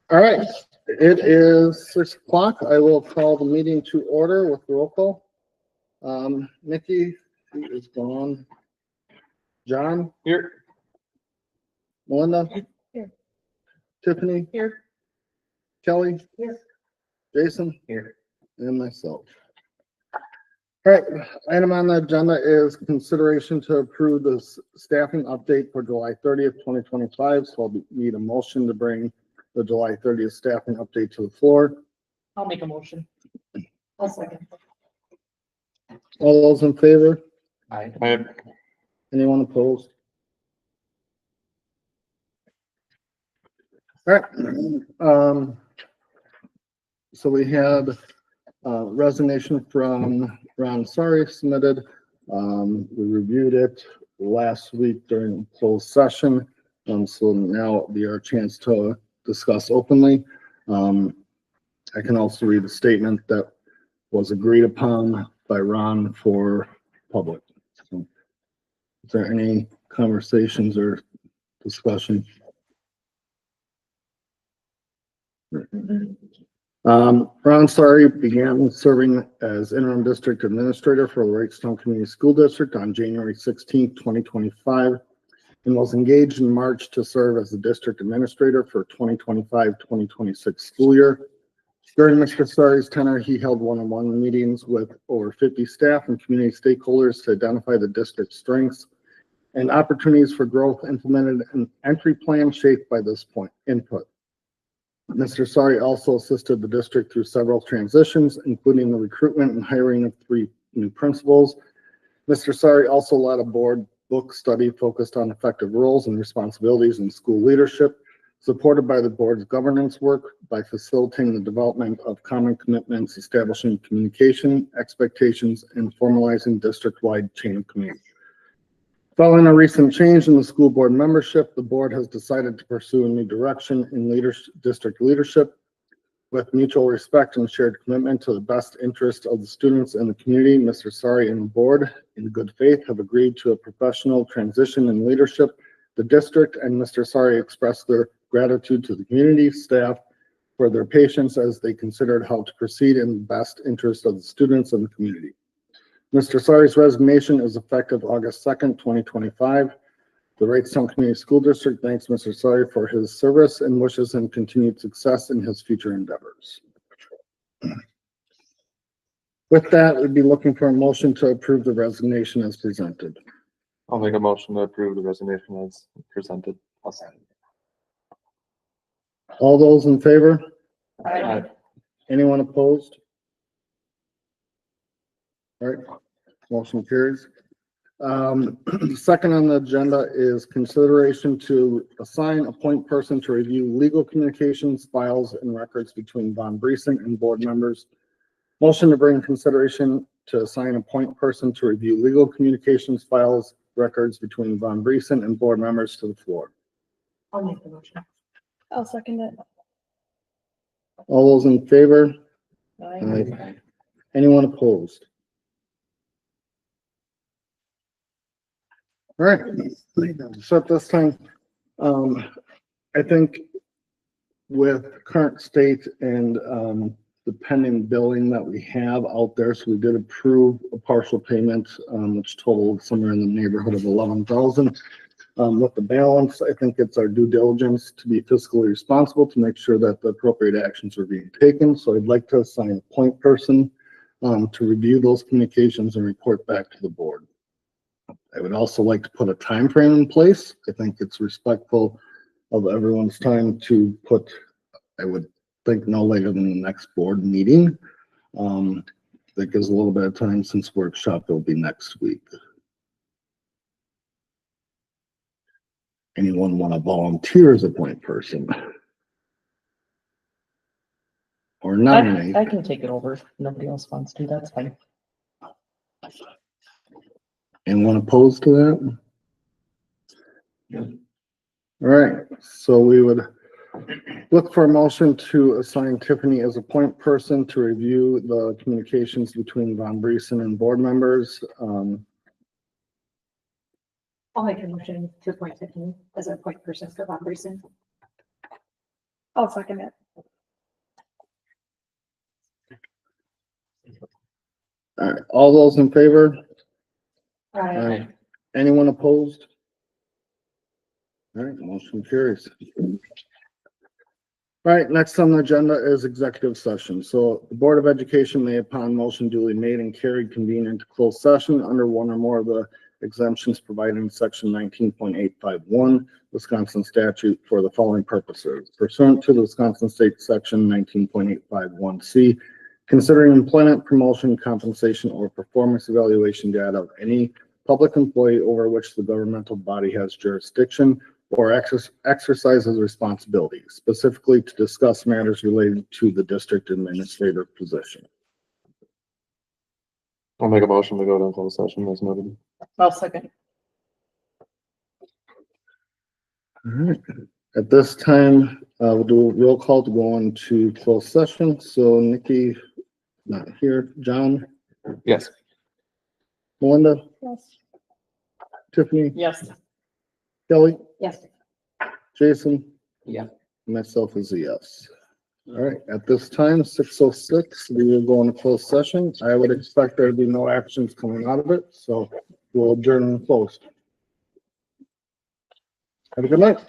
All right, it is 6 o'clock. I will call the meeting to order with roll call. Nikki is gone. John? Here. Melinda? Here. Tiffany? Here. Kelly? Here. Jason? Here. And myself. All right, item on the agenda is consideration to approve the staffing update for July 30th, 2025. So I'll need a motion to bring the July 30th staffing update to the floor. I'll make a motion. I'll second. All those in favor? Aye. Anyone opposed? All right. So we had resignation from Ron Sari submitted. We reviewed it last week during closed session. So now it'll be our chance to discuss openly. I can also read the statement that was agreed upon by Ron for public. So, is there any conversations or discussion? Ron Sari began serving as interim district administrator for the Wrightstown Community School District on January 16, 2025, and was engaged in March to serve as the district administrator for 2025-2026 school year. During Mr. Sari's tenure, he held one-on-one meetings with over 50 staff and community stakeholders to identify the district's strengths and opportunities for growth, implemented an entry plan shaped by this point input. Mr. Sari also assisted the district through several transitions, including the recruitment and hiring of 3 new principals. Mr. Sari also led a board book study focused on effective roles and responsibilities in school leadership, supported by the board's governance work by facilitating the development of common commitments, establishing communication, expectations, and formalizing district-wide chain of command. Following a recent change in the school board membership, the board has decided to pursue a new direction in district leadership with mutual respect and shared commitment to the best interest of the students and the community. Mr. Sari and the board, in good faith, have agreed to a professional transition in leadership. The district and Mr. Sari expressed their gratitude to the community staff for their patience as they considered how to proceed in the best interest of the students and the community. Mr. Sari's resignation is effective August 2nd, 2025. The Wrightstown Community School District thanks Mr. Sari for his service and wishes him continued success in his future endeavors. With that, we'd be looking for a motion to approve the resignation as presented. I'll make a motion to approve the resignation as presented. I'll second. All those in favor? Aye. Anyone opposed? All right, motion carries. Second on the agenda is consideration to assign a point person to review legal communications, files, and records between Von Briesen and board members. Motion to bring consideration to assign a point person to review legal communications, files, records between Von Briesen and board members to the floor. I'll make the motion. I'll second it. All those in favor? Aye. Anyone opposed? All right, so at this time, I think with current state and the pending billing that we have out there, so we did approve a partial payment, which totaled somewhere in the neighborhood of 11,000. With the balance, I think it's our due diligence to be fiscally responsible to make sure that the appropriate actions are being taken. So I'd like to assign a point person to review those communications and report back to the board. I would also like to put a time frame in place. I think it's respectful of everyone's time to put, I would think, no later than the next board meeting. That gives a little bit of time since workshop will be next week. Anyone want to volunteer as a point person? Or nominate? I can take it over if nobody else wants to. That's fine. Anyone opposed to that? Yeah. All right, so we would look for a motion to assign Tiffany as a point person to review the communications between Von Briesen and board members. I'll make a motion to appoint Tiffany as a point person for that reason. I'll second it. All right, all those in favor? Aye. Anyone opposed? All right, motion carries. All right, next on the agenda is executive session. So the Board of Education may upon motion duly made and carried convene into closed session under one or more of the exemptions provided in section 19.851 Wisconsin statute for the following purposes. Pursuant to the Wisconsin State section 19.851C, considering employment, promotion, compensation, or performance evaluation data of any public employee over which the governmental body has jurisdiction or exercises responsibility, specifically to discuss matters related to the district administrator position. I'll make a motion to go to closed session as noted. I'll second. All right. At this time, we'll do a roll call to go into closed session. So Nikki, not here. John, Yes. Melinda, Yes. Tiffany, Yes. Kelly, Yes. Jason. Yeah. Myself is a yes. All right, at this time, 6:06, we will go into closed session. I would expect there to be no actions coming out of it, so we'll adjourn and close. Have a good night.